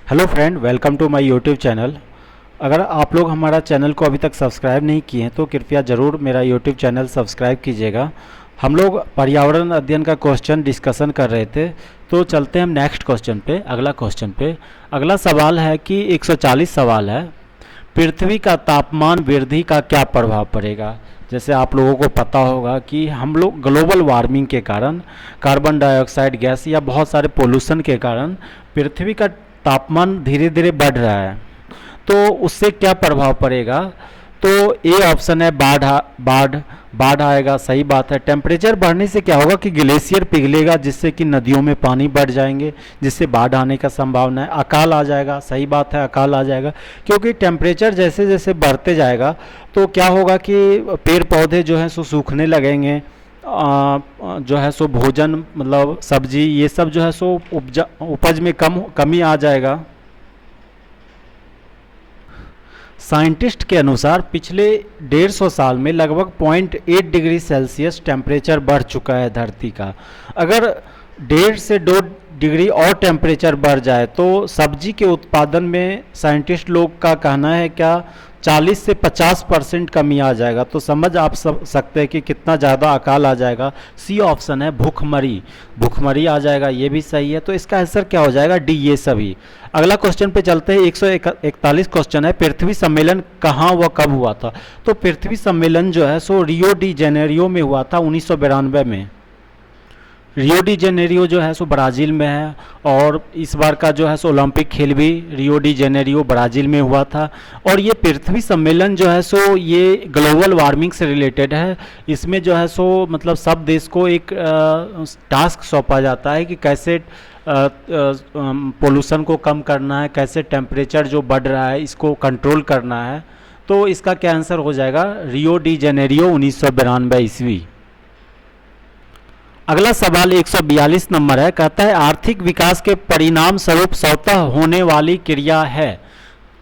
Hello friend, welcome to my YouTube channel. अगर आप लोग हमारा चैनल को अभी तक सब्सक्राइब नहीं किए हैं तो कृपया ज़रूर मेरा यूट्यूब चैनल सब्सक्राइब कीजिएगा। हम लोग पर्यावरण अध्ययन का क्वेश्चन डिस्कशन कर रहे थे, तो चलते हैं हम नेक्स्ट क्वेश्चन पे, अगला क्वेश्चन पे। अगला सवाल है कि 140 सवाल है, पृथ्वी का तापमान वृद्धि का क्या प्रभाव पड़ेगा। जैसे आप लोगों को पता होगा कि हम लोग ग्लोबल वार्मिंग के कारण, कार्बन डाइऑक्साइड गैस या बहुत सारे पोल्यूशन के कारण पृथ्वी का तापमान धीरे धीरे बढ़ रहा है, तो उससे क्या प्रभाव पड़ेगा। तो ए ऑप्शन है बाढ़ बाढ़ आएगा, सही बात है। टेम्परेचर बढ़ने से क्या होगा कि ग्लेशियर पिघलेगा, जिससे कि नदियों में पानी बढ़ जाएंगे, जिससे बाढ़ आने का संभावना है। अकाल आ जाएगा, सही बात है, अकाल आ जाएगा, क्योंकि टेम्परेचर जैसे जैसे बढ़ते जाएगा तो क्या होगा कि पेड़ पौधे जो हैं सो सूखने लगेंगे, जो है सो भोजन मतलब सब्जी ये सब जो है सो उपज में कमी आ जाएगा। साइंटिस्ट के अनुसार पिछले 150 साल में लगभग 0.8 डिग्री सेल्सियस टेम्परेचर बढ़ चुका है धरती का। अगर 1.5 से 2 डिग्री और टेम्परेचर बढ़ जाए तो सब्जी के उत्पादन में साइंटिस्ट लोग का कहना है क्या 40 से 50% कमी आ जाएगा। तो समझ आप सकते हैं कि कितना ज़्यादा अकाल आ जाएगा। सी ऑप्शन है भूखमरी, भूखमरी आ जाएगा, ये भी सही है। तो इसका आंसर क्या हो जाएगा, डी, ये सभी। अगला क्वेश्चन पे चलते हैं। 141 क्वेश्चन है, पृथ्वी सम्मेलन कहाँ व कब हुआ था। तो पृथ्वी सम्मेलन जो है सो रियो डी जेनेरियो में हुआ था 1992 में। रियो डी जेनेरियो जो है सो ब्राज़ील में है, और इस बार का जो है सो ओलंपिक खेल भी रियो डी जेनेरियो ब्राज़ील में हुआ था। और ये पृथ्वी सम्मेलन जो है सो ये ग्लोबल वार्मिंग से रिलेटेड है। इसमें जो है सो मतलब सब देश को एक टास्क सौंपा जाता है कि कैसे पोल्यूशन को कम करना है, कैसे टेम्परेचर जो बढ़ रहा है इसको कंट्रोल करना है। तो इसका क्या आंसर हो जाएगा, रियो डी जेनेरियो 1992 ईस्वी। अगला सवाल 142 नंबर है, कहता है आर्थिक विकास के परिणाम स्वरूप स्वतः होने वाली क्रिया है।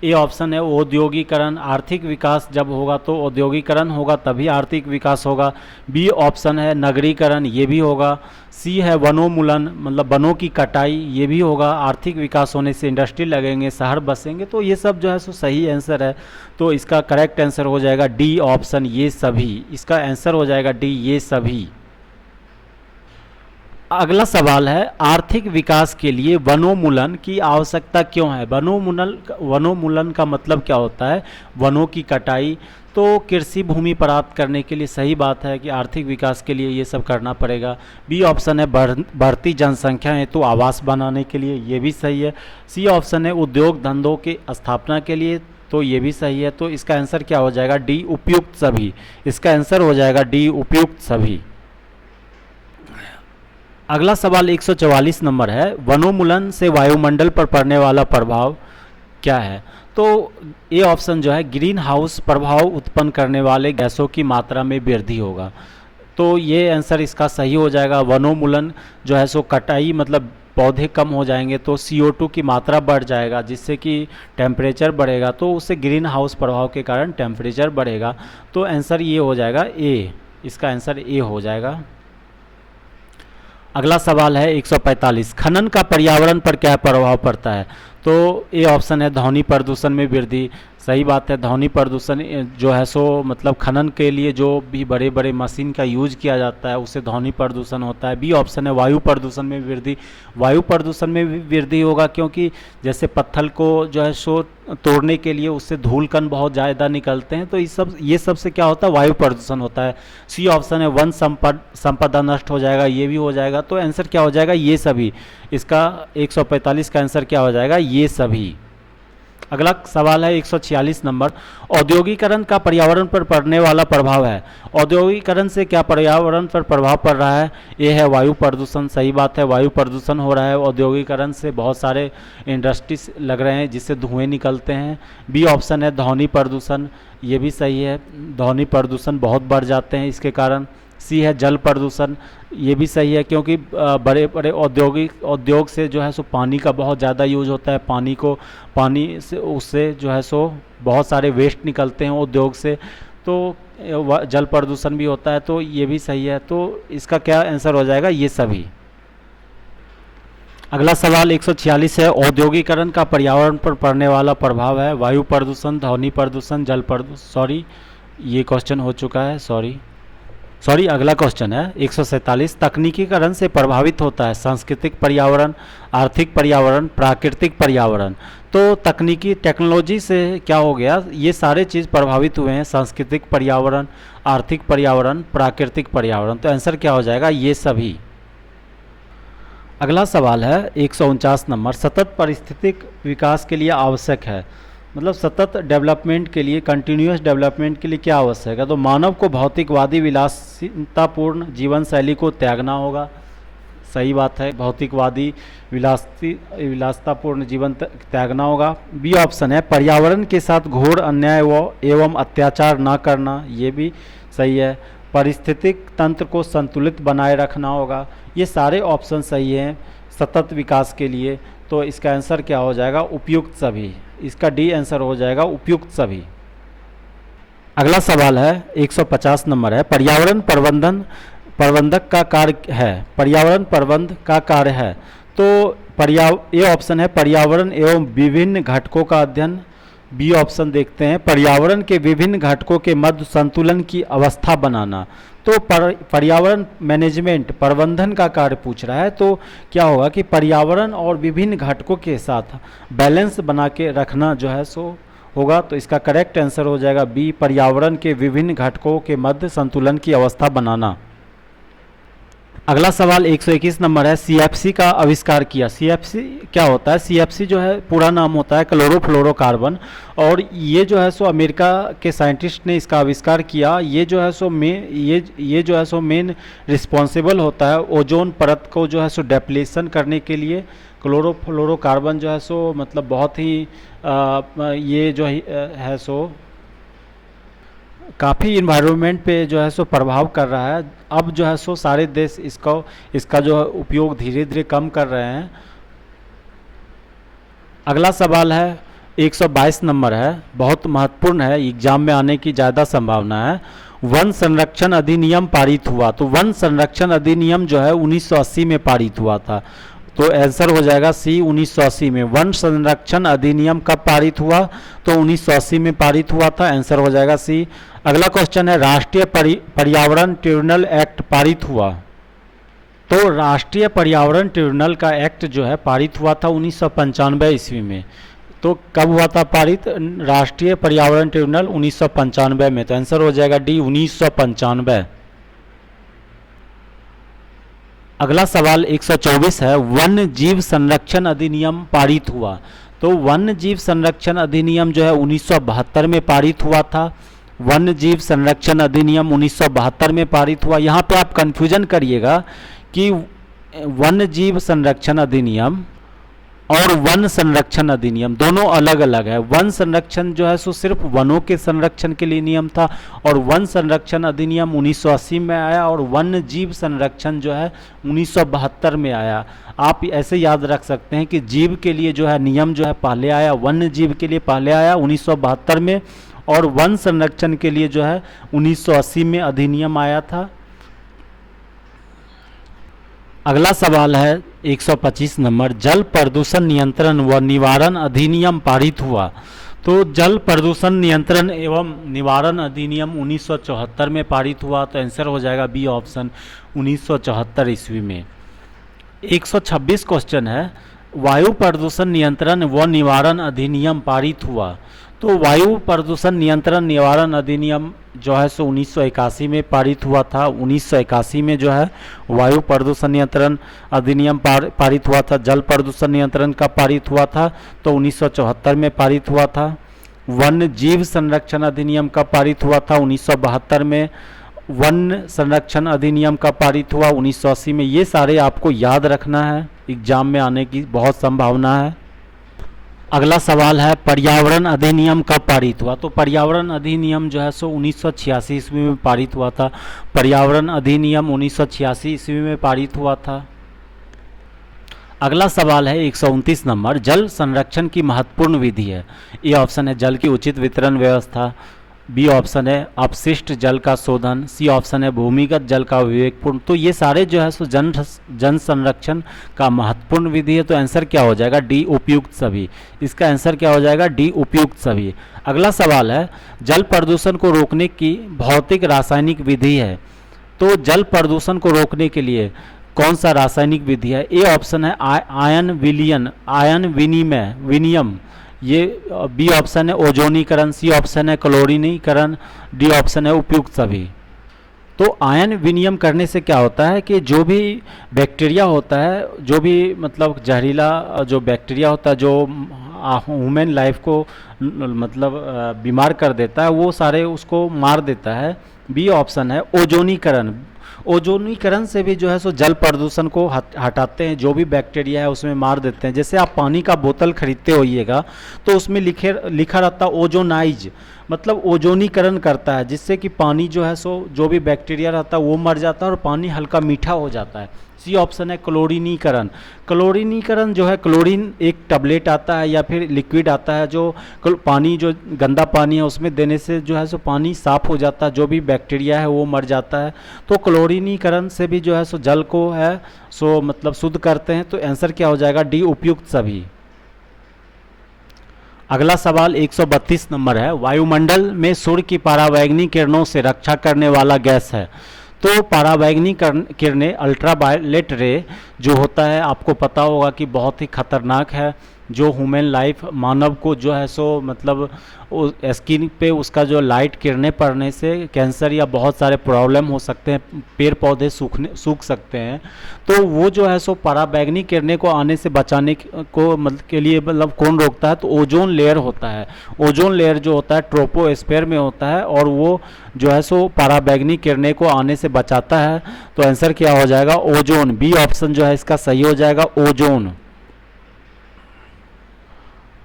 ए ऑप्शन है औद्योगिकरण, आर्थिक विकास जब होगा तो औद्योगिकरण होगा तभी आर्थिक विकास होगा। बी ऑप्शन है नगरीकरण, ये भी होगा। सी है वनोन्मूलन, मतलब वनों की कटाई, ये भी होगा। आर्थिक विकास होने से इंडस्ट्री लगेंगे, शहर बसेंगे, तो ये सब जो है सो सही आंसर है। तो इसका करेक्ट आंसर हो जाएगा डी ऑप्शन, ये सभी। इसका आंसर हो जाएगा डी, ये सभी। अगला सवाल है आर्थिक विकास के लिए वनोन्मूलन की आवश्यकता क्यों है। वनोन्मूलन का मतलब क्या होता है, वनों की कटाई। तो कृषि भूमि प्राप्त करने के लिए सही बात है कि आर्थिक विकास के लिए ये सब करना पड़ेगा। बी ऑप्शन है बढ़ती जनसंख्या हेतु तो आवास बनाने के लिए, ये भी सही है। सी ऑप्शन है उद्योग धंधों के स्थापना के लिए, तो ये भी सही है। तो इसका आंसर क्या हो जाएगा, डी उपयुक्त सभी। इसका आंसर हो जाएगा डी उपयुक्त सभी। अगला सवाल 144 नंबर है, वनोन्मूलन से वायुमंडल पर पड़ने वाला प्रभाव क्या है। तो ये ऑप्शन जो है ग्रीन हाउस प्रभाव उत्पन्न करने वाले गैसों की मात्रा में वृद्धि होगा। तो ये आंसर इसका सही हो जाएगा। वनोन्मूलन जो है सो कटाई मतलब पौधे कम हो जाएंगे तो CO2 की मात्रा बढ़ जाएगा, जिससे कि टेम्परेचर बढ़ेगा, तो उससे ग्रीन हाउस प्रभाव के कारण टेम्परेचर बढ़ेगा। तो आंसर ये हो जाएगा ए, इसका आंसर ए हो जाएगा। अगला सवाल है 145, खनन का पर्यावरण पर क्या प्रभाव पड़ता है। तो ए ऑप्शन है ध्वनि प्रदूषण में वृद्धि, सही बात है। ध्वनि प्रदूषण जो है सो मतलब खनन के लिए जो भी बड़े बड़े मशीन का यूज किया जाता है उससे ध्वनि प्रदूषण होता है। बी ऑप्शन है वायु प्रदूषण में वृद्धि, वायु प्रदूषण में भी वृद्धि होगा, क्योंकि जैसे पत्थर को जो है सो तोड़ने के लिए उससे धूल कण बहुत ज़्यादा निकलते हैं, तो ये सब से क्या होता है, वायु प्रदूषण होता है। सी ऑप्शन है वन संपदा नष्ट हो जाएगा, ये भी हो जाएगा। तो आंसर क्या हो जाएगा, ये सभी। इसका 145 का आंसर क्या हो जाएगा, ये सभी। अगला सवाल है 146 नंबर, औद्योगिकरण का पर्यावरण पर पड़ने वाला प्रभाव है। औद्योगिकरण से क्या पर्यावरण पर प्रभाव पड़ रहा है। ये है वायु प्रदूषण, सही बात है, वायु प्रदूषण हो रहा है। औद्योगिकरण से बहुत सारे इंडस्ट्रीज लग रहे हैं जिससे धुएं निकलते हैं। बी ऑप्शन है ध्वनि प्रदूषण, ये भी सही है, ध्वनि प्रदूषण बहुत बढ़ जाते हैं इसके कारण। सी है जल प्रदूषण, ये भी सही है, क्योंकि बड़े बड़े उद्योग से जो है सो पानी का बहुत ज़्यादा यूज होता है। पानी से उससे जो है सो बहुत सारे वेस्ट निकलते हैं उद्योग से, तो जल प्रदूषण भी होता है। तो ये भी सही है। तो इसका क्या आंसर हो जाएगा, ये सभी। अगला सवाल 146 है, औद्योगिकरण का पर्यावरण पर पड़ने वाला प्रभाव है वायु प्रदूषण, ध्वनि प्रदूषण, जल प्रदूषण। सॉरी, ये क्वेश्चन हो चुका है। सॉरी, अगला क्वेश्चन है 147, तकनीकीकरण से प्रभावित होता है सांस्कृतिक पर्यावरण, आर्थिक पर्यावरण, प्राकृतिक पर्यावरण। तो तकनीकी टेक्नोलॉजी से क्या हो गया, ये सारे चीज़ प्रभावित हुए हैं, सांस्कृतिक पर्यावरण, आर्थिक पर्यावरण, प्राकृतिक पर्यावरण। तो आंसर क्या हो जाएगा, ये सभी। अगला सवाल है 149 नंबर, सतत पारिस्थितिक विकास के लिए आवश्यक है, मतलब सतत डेवलपमेंट के लिए, कंटिन्यूअस डेवलपमेंट के लिए क्या आवश्यक है। तो मानव को भौतिकवादी विलासितापूर्ण जीवन शैली को त्यागना होगा। सही बात है, भौतिकवादी विलासितापूर्ण जीवन त्यागना होगा। बी ऑप्शन है, पर्यावरण के साथ घोर अन्याय एवं अत्याचार ना करना, ये भी सही है। पारिस्थितिक तंत्र को संतुलित बनाए रखना होगा। ये सारे ऑप्शन सही हैं सतत विकास के लिए। तो इसका आंसर क्या हो जाएगा, उपयुक्त सभी। इसका डी आंसर हो जाएगा, उपयुक्त सभी। अगला सवाल है 150 नंबर है, पर्यावरण प्रबंधक का कार्य है, पर्यावरण प्रबंध का कार्य है। तो ये ऑप्शन है, पर्यावरण एवं विभिन्न घटकों का अध्ययन। बी ऑप्शन देखते हैं, पर्यावरण के विभिन्न घटकों के मध्य संतुलन की अवस्था बनाना। तो पर्यावरण मैनेजमेंट, प्रबंधन का कार्य पूछ रहा है। तो क्या होगा कि पर्यावरण और विभिन्न घटकों के साथ बैलेंस बना के रखना जो है सो होगा। तो इसका करेक्ट आंसर हो जाएगा बी, पर्यावरण के विभिन्न घटकों के मध्य संतुलन की अवस्था बनाना। अगला सवाल 121 नंबर है, सीएफसी का आविष्कार किया। सीएफसी क्या होता है, सीएफसी जो है पूरा नाम होता है क्लोरोफ्लोरोकार्बन, और ये जो है सो अमेरिका के साइंटिस्ट ने इसका आविष्कार किया। ये जो है सो मेन रिस्पॉन्सिबल होता है ओजोन परत को जो है सो डेप्लीशन करने के लिए। क्लोरोफ्लोरोकार्बन जो है सो मतलब बहुत ही ये जो है सो काफ़ी इन्वायरमेंट पे जो है सो प्रभाव कर रहा है। अब जो है सो सारे देश इसका जो है उपयोग धीरे धीरे कम कर रहे हैं। अगला सवाल है 122 नंबर है, बहुत महत्वपूर्ण है, एग्जाम में आने की ज़्यादा संभावना है। वन संरक्षण अधिनियम पारित हुआ। तो वन संरक्षण अधिनियम जो है 1980 में पारित हुआ था। तो आंसर हो जाएगा सी, 1980 में। वन संरक्षण अधिनियम कब पारित हुआ, तो 1980 में पारित हुआ था। आंसर हो जाएगा सी। अगला क्वेश्चन है, राष्ट्रीय पर्यावरण ट्रिब्यूनल एक्ट पारित हुआ। तो राष्ट्रीय पर्यावरण ट्रिब्यूनल का एक्ट जो है पारित हुआ था 1995 ईस्वी में। तो कब हुआ था पारित राष्ट्रीय पर्यावरण ट्रिब्यूनल, 1995 में। तो आंसर हो जाएगा डी, 1995। अगला सवाल 124 है, वन्य जीव संरक्षण अधिनियम पारित हुआ। तो वन्य जीव संरक्षण अधिनियम जो है 1972 में पारित हुआ था। वन्य जीव संरक्षण अधिनियम 1972 में पारित हुआ। यहाँ पे आप कंफ्यूजन करिएगा कि वन्य जीव संरक्षण अधिनियम और वन संरक्षण अधिनियम दोनों अलग अलग है। वन संरक्षण जो है सो सिर्फ वनों के संरक्षण के लिए नियम था, और वन संरक्षण अधिनियम 1980 में आया, और वन्य जीव संरक्षण जो है 1972 में आया। आप ऐसे याद रख सकते हैं कि जीव के लिए जो है नियम जो है पहले आया, वन्य जीव के लिए पहले आया 1972 में, और वन संरक्षण के लिए जो है 1980 में अधिनियम आया था। अगला सवाल है 125 नंबर, जल प्रदूषण नियंत्रण व निवारण अधिनियम पारित हुआ। तो जल प्रदूषण नियंत्रण एवं निवारण अधिनियम 1974 में पारित हुआ। तो आंसर हो जाएगा बी ऑप्शन, 1974 ईस्वी में। 126 क्वेश्चन है, वायु प्रदूषण नियंत्रण व निवारण अधिनियम पारित हुआ। तो वायु प्रदूषण नियंत्रण निवारण अधिनियम जो है सो 1981 में पारित हुआ था। 1981 में जो है वायु प्रदूषण नियंत्रण अधिनियम पारित हुआ था। जल प्रदूषण नियंत्रण का पारित हुआ था, तो 1974 में पारित हुआ था। वन्य जीव संरक्षण अधिनियम का पारित हुआ था 1972 में। वन संरक्षण अधिनियम का पारित हुआ 1980 में। ये सारे आपको याद रखना है, एग्जाम में आने की बहुत संभावना है। अगला सवाल है, पर्यावरण अधिनियम कब पारित हुआ। तो पर्यावरण अधिनियम जो है सो 1986 ईस्वी में पारित हुआ था। पर्यावरण अधिनियम 1986 ईस्वी में पारित हुआ था। अगला सवाल है 129 नंबर, जल संरक्षण की महत्वपूर्ण विधि है। ये ऑप्शन है, जल की उचित वितरण व्यवस्था, बी ऑप्शन है अपशिष्ट जल का शोधन, सी ऑप्शन है भूमिगत जल का विवेकपूर्ण। तो ये सारे जो है सो जन संरक्षण का महत्वपूर्ण विधि है। तो आंसर क्या हो जाएगा? डी उपयुक्त सभी। इसका आंसर क्या हो जाएगा? डी उपयुक्त सभी। अगला सवाल है जल प्रदूषण को रोकने की भौतिक रासायनिक विधि है। तो जल प्रदूषण को रोकने के लिए कौन सा रासायनिक विधि है? ए ऑप्शन है आयन विनियम, ये बी ऑप्शन है ओजोनीकरण, सी ऑप्शन है क्लोरीनीकरण, डी ऑप्शन है उपयुक्त सभी। तो आयन विनिमय करने से क्या होता है कि जो भी बैक्टीरिया होता है, जो भी मतलब जहरीला जो बैक्टीरिया होता है जो ह्यूमन लाइफ को मतलब बीमार कर देता है, वो सारे उसको मार देता है। बी ऑप्शन है ओजोनीकरण। ओजोनीकरण से भी जो है सो जल प्रदूषण को हटाते हैं, जो भी बैक्टीरिया है उसमें मार देते हैं। जैसे आप पानी का बोतल खरीदते होइएगा तो उसमें लिखा रहता है ओजोनाइज, मतलब ओजोनीकरण करता है, जिससे कि पानी जो है सो जो भी बैक्टीरिया रहता है वो मर जाता है और पानी हल्का मीठा हो जाता है। सी ऑप्शन है क्लोरीनीकरण। क्लोरीनीकरण जो है, क्लोरीन एक टैबलेट आता है या फिर लिक्विड आता है जो पानी जो गंदा पानी है उसमें देने से जो है सो पानी साफ हो जाता है, जो भी बैक्टीरिया है वो मर जाता है। तो क्लोरीनीकरण से भी जो है सो जल को है सो मतलब शुद्ध करते हैं। तो आंसर क्या हो जाएगा? डी उपयुक्त सभी। अगला सवाल 132 नंबर है वायुमंडल में सूर्य की परावैंगनी किरणों से रक्षा करने वाला गैस है। तो परावैंगनी किरणें अल्ट्रावायलेट रे जो होता है आपको पता होगा कि बहुत ही खतरनाक है, जो ह्यूमन लाइफ मानव को जो है सो मतलब स्किन पे उसका जो लाइट किरणें पड़ने से कैंसर या बहुत सारे प्रॉब्लम हो सकते हैं, पेड़ पौधे सूख सकते हैं। तो वो जो है सो पराबैंगनी किरणें को आने से बचाने को मतलब के लिए मतलब कौन रोकता है? तो ओजोन लेयर होता है। ओजोन लेयर जो होता है ट्रोपोस्फीयर में होता है और वो जो है सो पराबैंगनी किरणें को आने से बचाता है। तो आंसर क्या हो जाएगा? ओजोन। बी ऑप्शन जो है इसका सही हो जाएगा, ओजोन।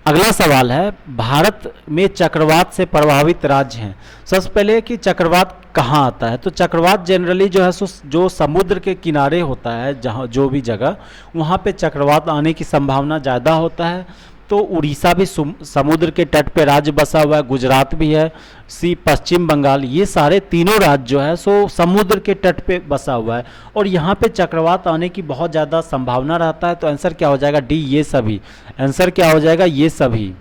अगला सवाल है भारत में चक्रवात से प्रभावित राज्य हैं। सबसे पहले कि चक्रवात कहाँ आता है? तो चक्रवात जनरली जो है सो जो समुद्र के किनारे होता है, जहाँ जो भी जगह वहाँ पे चक्रवात आने की संभावना ज़्यादा होता है। तो उड़ीसा भी समुद्र के तट पे राज्य बसा हुआ है, गुजरात भी है, सी पश्चिम बंगाल, ये सारे तीनों राज्य जो है सो समुद्र के तट पे बसा हुआ है और यहाँ पे चक्रवात आने की बहुत ज़्यादा संभावना रहता है। तो आंसर क्या हो जाएगा? डी ये सभी। आंसर क्या हो जाएगा? ये सभी।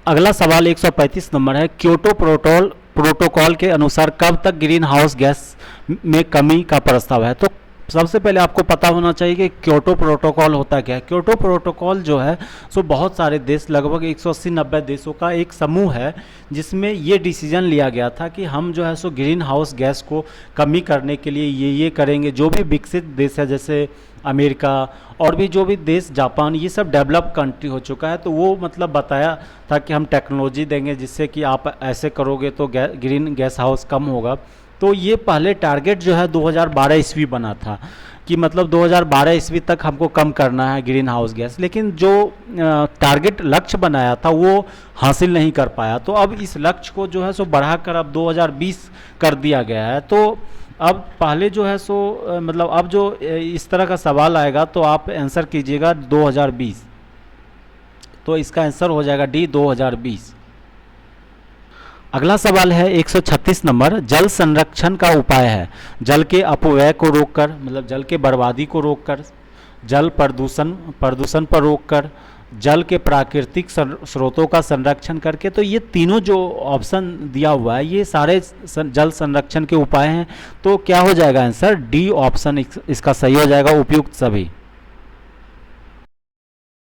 अगला सवाल 135 नंबर है क्योटो प्रोटोकॉल के अनुसार कब तक ग्रीन हाउस गैस में कमी का प्रस्ताव है? तो सबसे पहले आपको पता होना चाहिए कि क्योटो प्रोटोकॉल होता क्या है। क्योटो प्रोटोकॉल जो है सो बहुत सारे देश, लगभग 180-90 देशों का एक समूह है, जिसमें ये डिसीजन लिया गया था कि हम जो है सो ग्रीन हाउस गैस को कमी करने के लिए ये करेंगे। जो भी विकसित देश है जैसे अमेरिका और भी जो भी देश, जापान, ये सब डेवलप कंट्री हो चुका है, तो वो मतलब बताया था कि हम टेक्नोलॉजी देंगे जिससे कि आप ऐसे करोगे तो ग्रीन गैस हाउस कम होगा। तो ये पहले टारगेट जो है 2012 ईस्वी बना था कि मतलब 2012 ईस्वी तक हमको कम करना है ग्रीन हाउस गैस, लेकिन जो टारगेट लक्ष्य बनाया था वो हासिल नहीं कर पाया। तो अब इस लक्ष्य को जो है सो बढ़ाकर अब 2020 कर दिया गया है। तो अब पहले जो है सो मतलब अब जो इस तरह का सवाल आएगा तो आप आंसर कीजिएगा 2020। तो इसका आंसर हो जाएगा डी 2020। अगला सवाल है 136 नंबर जल संरक्षण का उपाय है। जल के अपव्यय को रोककर, मतलब जल के बर्बादी को रोककर, जल प्रदूषण पर रोककर, जल के प्राकृतिक स्रोतों का संरक्षण करके। तो ये तीनों जो ऑप्शन दिया हुआ है ये सारे जल संरक्षण के उपाय हैं। तो क्या हो जाएगा आंसर? डी ऑप्शन इसका सही हो जाएगा, उपयुक्त सभी।